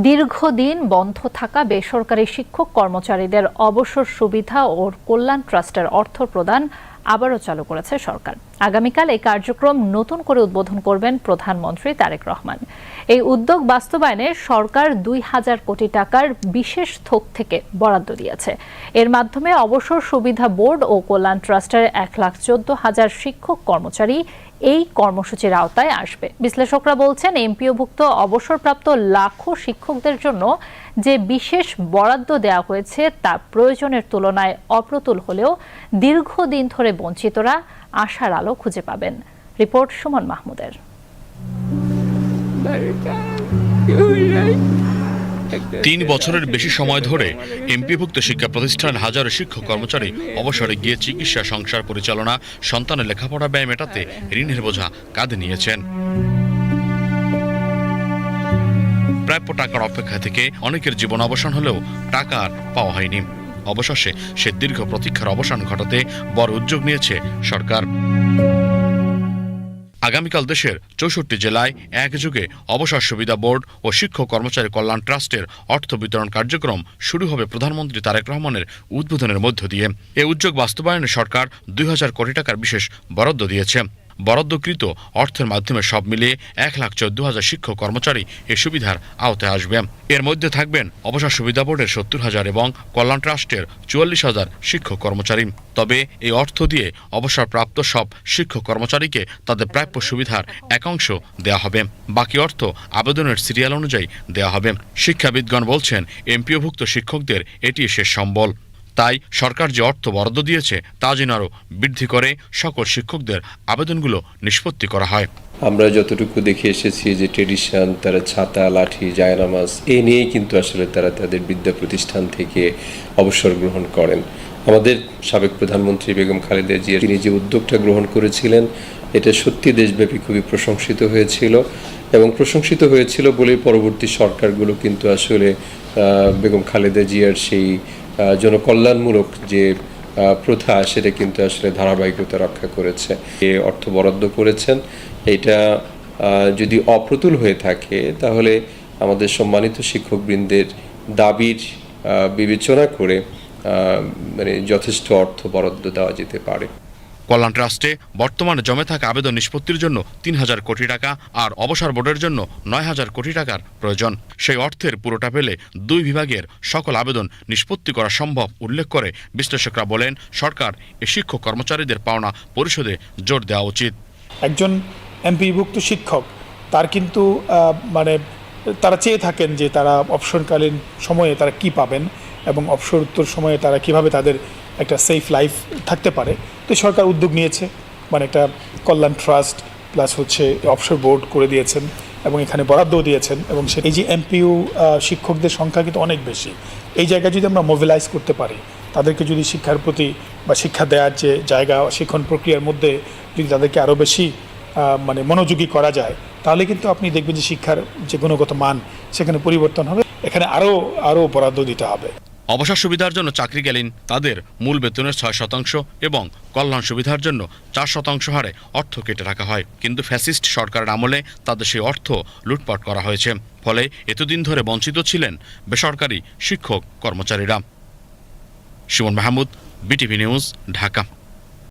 দীর্ঘদিন বন্ধ থাকা বেসরকারি শিক্ষক কর্মচারীদের অবসর সুবিধা ও কল্যাণ ট্রাস্টের অর্থ প্রদান আবারও চালু করেছে সরকার। আগামীকাল এই কার্যক্রম নতুন করে উদ্বোধন করবেন প্রধানমন্ত্রী তারেক রহমান। এই উদ্যোগ বাস্তবায়নে সরকার ২,০০০ কোটি টাকার বিশেষ থোক থেকে বরাদ্দ দিয়েছে। এর মাধ্যমে অবসর সুবিধা বোর্ড ও কল্যাণ ট্রাস্টের ১,১৪,০০০ শিক্ষক কর্মচারী এই কর্মসূচির আওতায় আসবে। বিশ্লেষকরা বলছেন, এমপিওভুক্ত অবসরপ্রাপ্ত লাখো শিক্ষকদের জন্য যে বিশেষ বরাদ্দ দেওয়া হয়েছে তা প্রয়োজনের তুলনায় অপ্রতুল হলেও দীর্ঘদিন ধরে বঞ্চিতরা আশার আলো খুঁজে পাবেন। রিপোর্ট সুমন মাহমুদের। ৩ বছরের বেশি সময় ধরে এমপিভুক্ত শিক্ষা প্রতিষ্ঠানের হাজারো শিক্ষক কর্মচারী অবসরে গিয়ে চিকিৎসা, সংসার পরিচালনা, সন্তানের লেখাপড়া ব্যয় মেটাতে ঋণের বোঝা কাঁধে নিয়েছেন। প্রাপ্য টাকার অপেক্ষা থেকে অনেকের জীবন অবসান হলেও টাকা আর পাওয়া হয়নি। অবশেষে সে দীর্ঘ প্রতীক্ষার অবসান ঘটাতে বড় উদ্যোগ নিয়েছে সরকার। আগামীকাল দেশের ৬৪ জেলায় একযোগে অবসর সুবিধা বোর্ড ও শিক্ষক কর্মচারী কল্যাণ ট্রাস্টের অর্থ বিতরণ কার্যক্রম শুরু হবে প্রধানমন্ত্রী তারেক রহমানের উদ্বোধনের মধ্য দিয়ে। এ উদ্যোগ বাস্তবায়নে সরকার ২,০০০ কোটি টাকার বিশেষ বরাদ্দ দিয়েছে। বরাদ্দকৃত অর্থের মাধ্যমে সব মিলিয়ে ১,১৪,০০০ শিক্ষক কর্মচারী এ সুবিধার আওতায় আসবে। এর মধ্যে থাকবেন অবসর সুবিধা বোর্ডের ৭০,০০০ এবং কল্যাণ ট্রাস্টের ৪৪,০০০ শিক্ষক কর্মচারী। তবে এই অর্থ দিয়ে অবসরপ্রাপ্ত সব শিক্ষক কর্মচারীকে তাদের প্রাপ্য সুবিধার একাংশ দেওয়া হবে। বাকি অর্থ আবেদনের সিরিয়াল অনুযায়ী দেওয়া হবে। শিক্ষাবিদগণ বলছেন, এমপিওভুক্ত শিক্ষকদের এটি শেষ সম্বল। তাই সরকার যে অর্থ বরাদ্দ দিয়েছে তা যেন আরও বৃদ্ধি করে সকল শিক্ষকদের আবেদনগুলো নিষ্পত্তি করা হয়। আমরা যতটুকু দেখে এসেছি যে ট্রেডিশন, তারা ছাতা, লাঠি, জায়নামাজ এ নিয়েই কিন্তু আসলে তারা তাদের বিদ্যা প্রতিষ্ঠান থেকে অবসর গ্রহণ করেন। আমাদের সাবেক প্রধানমন্ত্রী বেগম খালেদা জিয়া তিনি যে উদ্যোগটা গ্রহণ করেছিলেন এটা সত্যি দেশব্যাপী খুবই প্রশংসিত হয়েছিল এবং প্রশংসিত হয়েছিল বলেই পরবর্তী সরকারগুলো কিন্তু আসলে বেগম খালেদা জিয়ার সেই জনকল্যাণমূলক যে প্রথা সেটা কিন্তু আসলে ধারাবাহিকতা রক্ষা করেছে। এ অর্থ বরাদ্দ করেছেন, এটা যদি অপ্রতুল হয়ে থাকে তাহলে আমাদের সম্মানিত শিক্ষকবৃন্দের দাবির বিবেচনা করে যথেষ্ট অর্থ বরাদ্দ দেওয়া যেতে পারে। কল্যাণ ট্রাস্টে বর্তমানে জমে থাকা আবেদন নিষ্পত্তির জন্য ৩,০০০ কোটি টাকা আর অবসর বোর্ডের জন্য ৯,০০০ কোটি টাকার প্রয়োজন। সেই অর্থের পুরোটা পেলে দুই বিভাগের সকল আবেদন নিষ্পত্তি করা সম্ভব উল্লেখ করে বিশ্লেষকরা বলেন, সরকার এ শিক্ষক কর্মচারীদের পাওনা পরিশোধে জোর দেওয়া উচিত। একজন এমপিভুক্ত শিক্ষক তার কিন্তু তারা চেয়ে থাকেন যে তারা অবসরকালীন সময়ে তারা কি পাবেন এবং অবসরোত্তর সময়ে তারা কিভাবে তাদের একটা সেফ লাইফ থাকতে পারে। তো সরকার উদ্যোগ নিয়েছে, একটা কল্যাণ ট্রাস্ট প্লাস অবসর বোর্ড করে দিয়েছেন এবং এখানে বরাদ্দও দিয়েছেন এবং এই যে এমপিইউ শিক্ষকদের সংখ্যা কিন্তু অনেক বেশি। এই জায়গায় যদি আমরা মোবিলাইজ করতে পারি, তাদেরকে যদি শিক্ষার প্রতি বা শিক্ষা দেওয়ার যে জায়গা শিক্ষণ প্রক্রিয়ার মধ্যে যদি তাদেরকে আরও বেশি মনোযোগী করা যায়, তাহলে কিন্তু আপনি দেখবেন যে শিক্ষার যে গুণগত মান সেখানে পরিবর্তন হবে। এখানে আরও বরাদ্দ দিতে হবে। অবসর সুবিধার জন্য চাকরিকালীন তাদের মূল বেতনের ৬% এবং কল্যাণ সুবিধার জন্য ৪% হারে অর্থ কেটে রাখা হয়। কিন্তু ফ্যাসিস্ট সরকারের আমলে তাদের সেই অর্থ লুটপাট করা হয়েছে। ফলে এতদিন ধরে বঞ্চিত ছিলেন বেসরকারি শিক্ষক কর্মচারীরা। Suman Mahmud, BTV news, Dhaka.